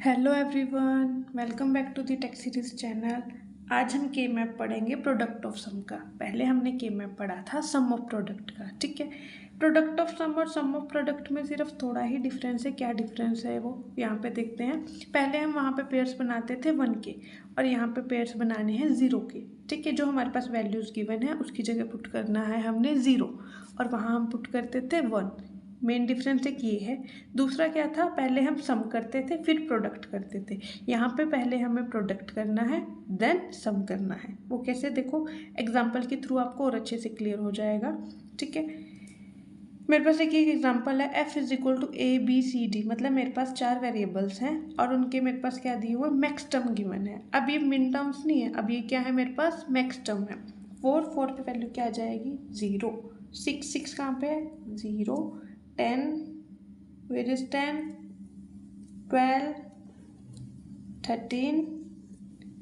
Hello everyone, welcome back to the tech series channel. आज हम के मैप पढ़ेंगे प्रोडक्ट ऑफ सम का। पहले हमने के मैप पढ़ा था सम ऑफ प्रोडक्ट का। ठीक है, प्रोडक्ट ऑफ सम और सम ऑफ प्रोडक्ट में सिर्फ थोड़ा ही डिफरेंस है। क्या डिफरेंस है वो यहाँ पे देखते हैं। पहले हम वहाँ पे पेयर्स बनाते थे 1 के और यहाँ पे पेयर्स बनाने हैं 0 के। ठीक है, जो हमारे पास वैल्यूज़ गिवन है उसकी जगह पुट करना है हमने 0 और वहाँ हम पुट करते थे 1। मेन डिफरेंस एक ये है। दूसरा क्या था, पहले हम सम करते थे फिर प्रोडक्ट करते थे। यहाँ पे पहले हमें प्रोडक्ट करना है देन सम करना है। वो कैसे, देखो एग्जाम्पल के थ्रू आपको और अच्छे से क्लियर हो जाएगा। ठीक है, मेरे पास एक एग्जाम्पल है f is equal to A B C D. मतलब मेरे पास 4 वेरिएबल्स हैं और उनके मेरे पास क्या दिए हुए मैक्स टर्म गिवन है। अब ये मिन टर्म्स नहीं है, अब ये क्या है, मेरे पास मैक्स टर्म है। 4 पे वैल्यू क्या आ जाएगी 0। 6 कहाँ पे है 0। 10 वेयर इज 10, 12, 13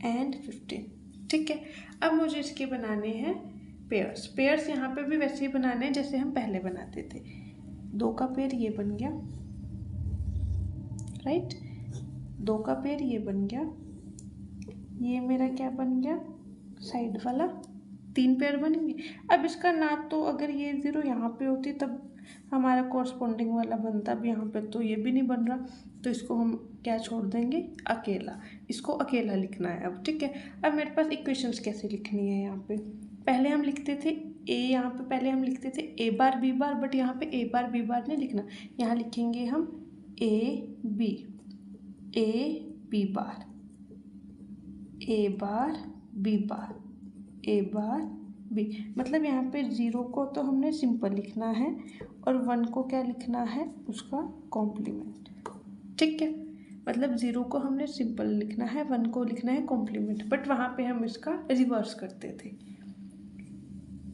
एंड 15। ठीक है, अब मुझे इसके बनाने हैं पेयर्स। पेयर्स यहाँ पे भी वैसे ही बनाने हैं जैसे हम पहले बनाते थे। 2 का पेयर ये बन गया, राइट। 2 का पेयर ये बन गया, ये मेरा क्या बन गया साइड वाला। 3 पेयर बनेंगे। अब इसका ना तो अगर ये 0 यहाँ पे होती तब हमारा कॉरस्पॉन्डिंग वाला बनता। अब यहाँ पे तो ये भी नहीं बन रहा, तो इसको हम क्या छोड़ देंगे अकेला। इसको अकेला लिखना है अब। ठीक है, अब मेरे पास इक्वेशंस कैसे लिखनी है। यहाँ पे पहले हम लिखते थे ए, यहाँ पे पहले हम लिखते थे ए बार बी बार, बट यहाँ पे ए बार बी बार नहीं लिखना। यहाँ लिखेंगे हम A B bar, A bar B bar, A bar B. मतलब यहाँ पे 0 को तो हमने सिंपल लिखना है और 1 को क्या लिखना है उसका कॉम्प्लीमेंट। ठीक है, मतलब 0 को हमने सिंपल लिखना है, 1 को लिखना है कॉम्प्लीमेंट। बट वहाँ पे हम इसका रिवर्स करते थे।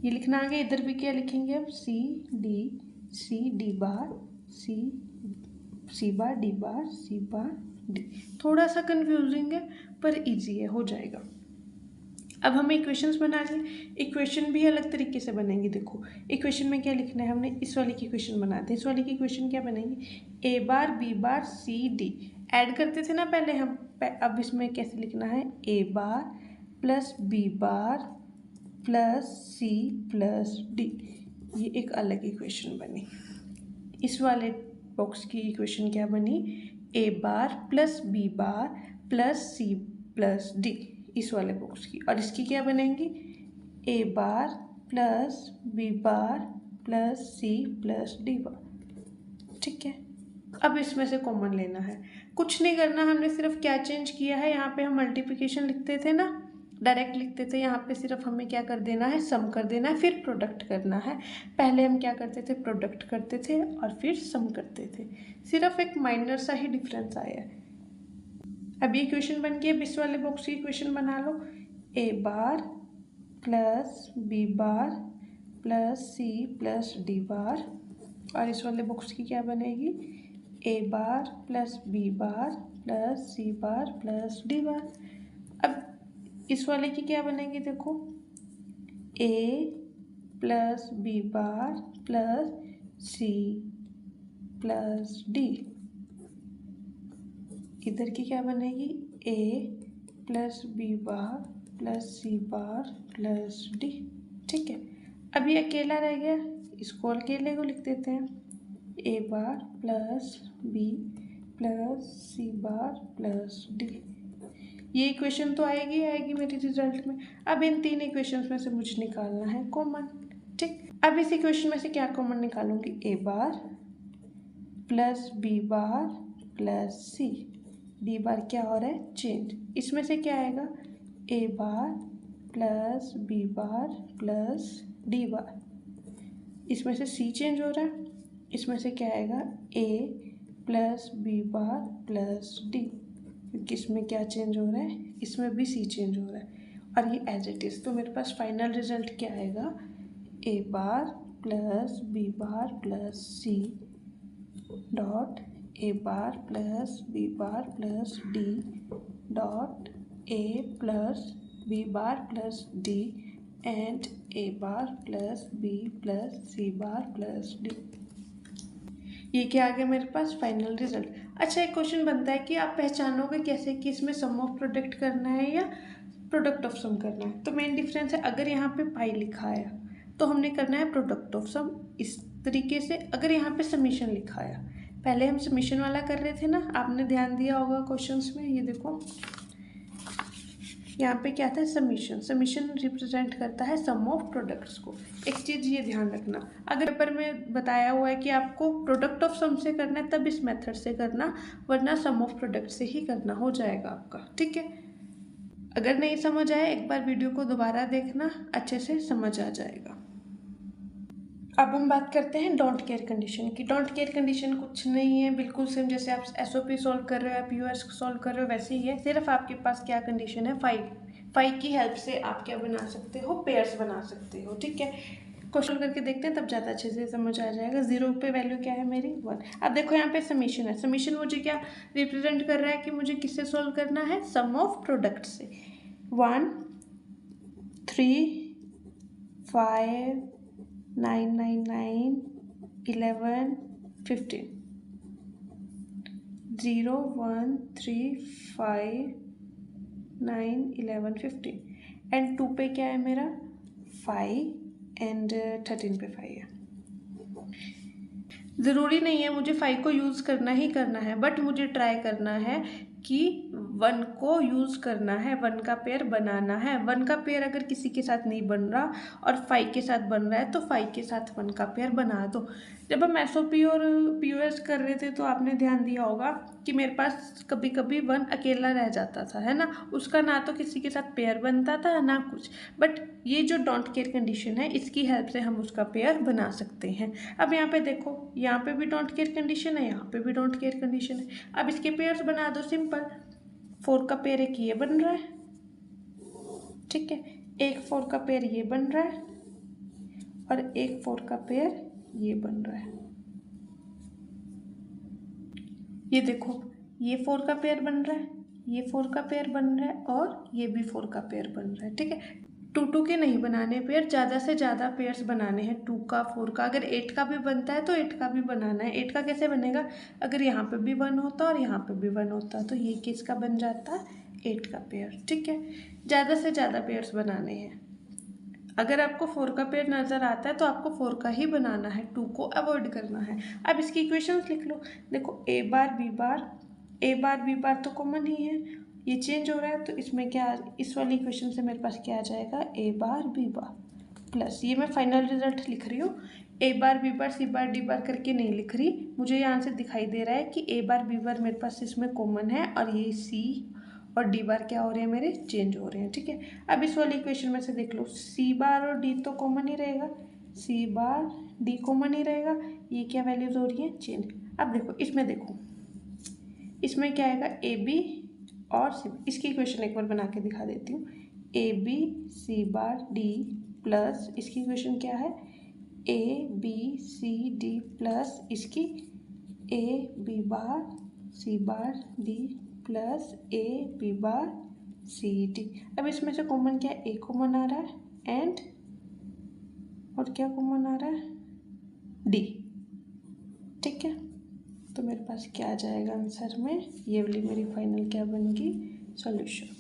ये लिखना आगे, इधर भी क्या लिखेंगे अब सी डी बार सी बार डी बार सी बार डी। थोड़ा सा कंफ्यूजिंग है पर इजी है, हो जाएगा। अब हमें इक्वेशंस बना लें। इक्वेशन भी अलग तरीके से बनेंगी। देखो इक्वेशन में क्या लिखना है हमने, इस वाली की इक्वेशन बनाते हैं। इस वाली की इक्वेशन क्या बनेगी, A bar B bar C D. Add करते थे ना पहले हम, अब इसमें कैसे लिखना है A bar plus B bar plus C plus D. ये एक अलग इक्वेशन बनी। इस वाले बॉक्स की इक्वेशन क्या बनी, A bar plus B bar plus C plus D, इस वाले बॉक्स की। और इसकी क्या बनेगी, A bar plus B bar plus C plus D bar. ठीक है, अब इसमें से कॉमन लेना है। कुछ नहीं करना, हमने सिर्फ क्या चेंज किया है, यहाँ पे हम मल्टीप्लिकेशन लिखते थे ना, डायरेक्ट लिखते थे। यहाँ पे सिर्फ हमें क्या कर देना है, सम कर देना है, फिर प्रोडक्ट करना है। पहले हम क्या करते थे, प्रोडक्ट करते थे और फिर सम करते थे। सिर्फ एक माइनर सा ही डिफरेंस आया है। अब ये इक्वेशन बन गई। अब इस वाले बॉक्स की इक्वेशन बना लो, A bar plus B bar plus C plus D bar. और इस वाले बॉक्स की क्या बनेगी, A bar plus B bar plus C bar plus D bar. अब इस वाले की क्या बनेगी, देखो A plus B bar plus C plus D. इधर की क्या बनेगी, A plus B bar plus C bar plus D. ठीक है, अब ये अकेला रह गया, इसको अकेले को लिख देते हैं, ए bar plus B plus C bar plus D. ये इक्वेशन तो आएगी मेरे रिजल्ट में। अब इन 3 इक्वेशंस में से मुझे निकालना है कॉमन। ठीक, अब इस इक्वेशन में से क्या कॉमन निकालूंगी, A bar plus B bar plus C. D bar क्या हो रहा है चेंज, इसमें से क्या आएगा, A bar plus B bar plus D bar. इसमें से सी चेंज हो रहा है, इसमें से क्या आएगा, A plus B bar plus D. क्योंकि इसमें क्या चेंज हो रहा है, इसमें भी सी चेंज हो रहा है और ये एज इट इज़। तो मेरे पास फाइनल रिजल्ट क्या आएगा, A bar plus B bar plus C dot A bar plus B bar plus D dot A plus B bar plus D and A bar plus B plus C bar plus D. ये क्या आ गया मेरे पास final result. अच्छा, एक question बनता है कि आप पहचानोगे कैसे कि इसमें सम ऑफ प्रोडक्ट करना है या प्रोडक्ट ऑफ सम करना है। तो मेन डिफरेंस है, अगर यहाँ पे पाई लिखा है तो हमने करना है प्रोडक्ट ऑफ सम इस तरीके से। अगर यहाँ पे समीशन लिखा है, पहले हम समीशन वाला कर रहे थे ना, आपने ध्यान दिया होगा क्वेश्चंस में। ये देखो यहाँ पे क्या था, समीशन। समीशन रिप्रेजेंट करता है सम ऑफ प्रोडक्ट्स को। एक चीज़ ये ध्यान रखना, अगर पेपर में बताया हुआ है कि आपको प्रोडक्ट ऑफ सम से करना है तब इस मेथड से करना, वरना सम ऑफ प्रोडक्ट से ही करना, हो जाएगा आपका। ठीक है, अगर नहीं समझ आए एक बार वीडियो को दोबारा देखना, अच्छे से समझ आ जाएगा। अब हम बात करते हैं डोंट केयर कंडीशन की। डोंट केयर कंडीशन कुछ नहीं है, बिल्कुल सेम जैसे आप एसओपी सॉल्व कर रहे हो या पीओएस सॉल्व कर रहे हो वैसे ही है। सिर्फ आपके पास क्या कंडीशन है, फाइव की हेल्प से आप क्या बना सकते हो, पेयर्स बना सकते हो। ठीक है, क्वेश्चन करके देखते हैं तब ज़्यादा अच्छे से समझ आ जाएगा। 0 पे वैल्यू क्या है मेरी 1। अब देखो यहाँ पे समीशन है, समीशन मुझे क्या रिप्रेजेंट कर रहा है कि मुझे किससे सॉल्व करना है, सम ऑफ प्रोडक्ट से। 1 3 5 9 9 9 11 15 0 1 3 5 9 11 15 एंड 2 पे क्या है मेरा 5 एंड 13 पे 5 है। ज़रूरी नहीं है मुझे 5 को यूज़ करना ही करना है, बट मुझे ट्राई करना है कि 1 को यूज़ करना है, 1 का पेयर बनाना है। 1 का पेयर अगर किसी के साथ नहीं बन रहा और 5 के साथ बन रहा है तो 5 के साथ 1 का पेयर बना दो। जब हम एसओपी और पीओएस कर रहे थे तो आपने ध्यान दिया होगा कि मेरे पास कभी कभी 1 अकेला रह जाता था, है ना, उसका ना तो किसी के साथ पेयर बनता था ना कुछ। बट ये जो डोंट केयर कंडीशन है इसकी हेल्प से हम उसका पेयर बना सकते हैं। अब यहाँ पे देखो, यहाँ पे भी डोंट केयर कंडीशन है, यहाँ पे भी डोंट केयर कंडीशन है। अब इसके पेयर्स बना दो, सिंपल। 4 का पेयर एक ये बन रहा है, ठीक है, एक 4 का पेयर ये बन रहा है और एक 4 का पेयर ये बन रहा है। ये देखो, ये 4 का पेयर बन रहा है, ये 4 का पेयर बन रहा है और ये भी 4 का पेयर बन रहा है। ठीक है, 2 के नहीं बनाने पेयर, ज़्यादा से ज़्यादा पेयर्स बनाने हैं, 2 का 4 का। अगर 8 का भी बनता है तो 8 का भी बनाना है। 8 का कैसे बनेगा, अगर यहाँ पे भी 1 होता और यहाँ पे भी 1 होता तो ये किसका बन जाता, 8 का पेयर। ठीक है, ज़्यादा से ज़्यादा पेयर्स बनाने हैं। अगर आपको 4 का पेयर नज़र आता है तो आपको 4 का ही बनाना है, 2 को अवॉइड करना है। अब इसकी इक्वेशंस लिख लो। देखो ए बार बी बार तो कॉमन ही है, ये चेंज हो रहा है तो इसमें क्या, इस वाली इक्वेशन से मेरे पास क्या आ जाएगा, ए बार बी बार प्लस, ये मैं फाइनल रिजल्ट लिख रही हूँ, ए bar B bar C bar D बार करके नहीं लिख रही। मुझे यहाँ से दिखाई दे रहा है कि ए बार बी बार मेरे पास इसमें कॉमन है और ये सी और डी बार क्या हो रहे हैं मेरे, चेंज हो रहे हैं। ठीक है, अब इस वाली इक्वेशन में से देख लो, सी बार और डी तो कॉमन ही रहेगा, सी बार डी कॉमन ही रहेगा, ये क्या वैल्यूज हो रही है, चेंज। अब देखो इसमें, देखो इसमें क्या आएगा, ए बी और सी। इसकी इक्वेशन एक बार बना के दिखा देती हूँ, A B C bar D plus इसकी इक्वेशन क्या है, A B C D plus इसकी A B bar C bar D plus A B bar C D. अब इसमें से कॉमन क्या है, ए कॉमन आ रहा है एंड और क्या कॉमन आ रहा है, डी। ठीक है, तो मेरे पास क्या आ जाएगा आंसर में, ये वाली मेरी फाइनल क्या बनेगी, सॉल्यूशन।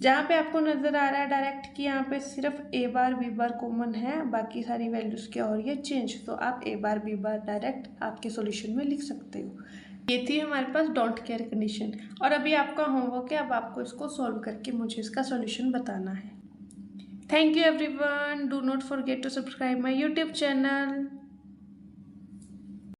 जहाँ पे आपको नज़र आ रहा है डायरेक्ट कि यहाँ पे सिर्फ ए बार बी बार कॉमन है, बाकी सारी वैल्यूज़ क्या हो रही है, चेंज, तो आप ए बार बी बार डायरेक्ट आपके सॉल्यूशन में लिख सकते हो। ये थी हमारे पास डोंट केयर कंडीशन। और अभी आपका होमवर्क है, अब आपको इसको सॉल्व करके मुझे इसका सॉल्यूशन बताना है। Thank you everyone, do not forget to subscribe my YouTube channel.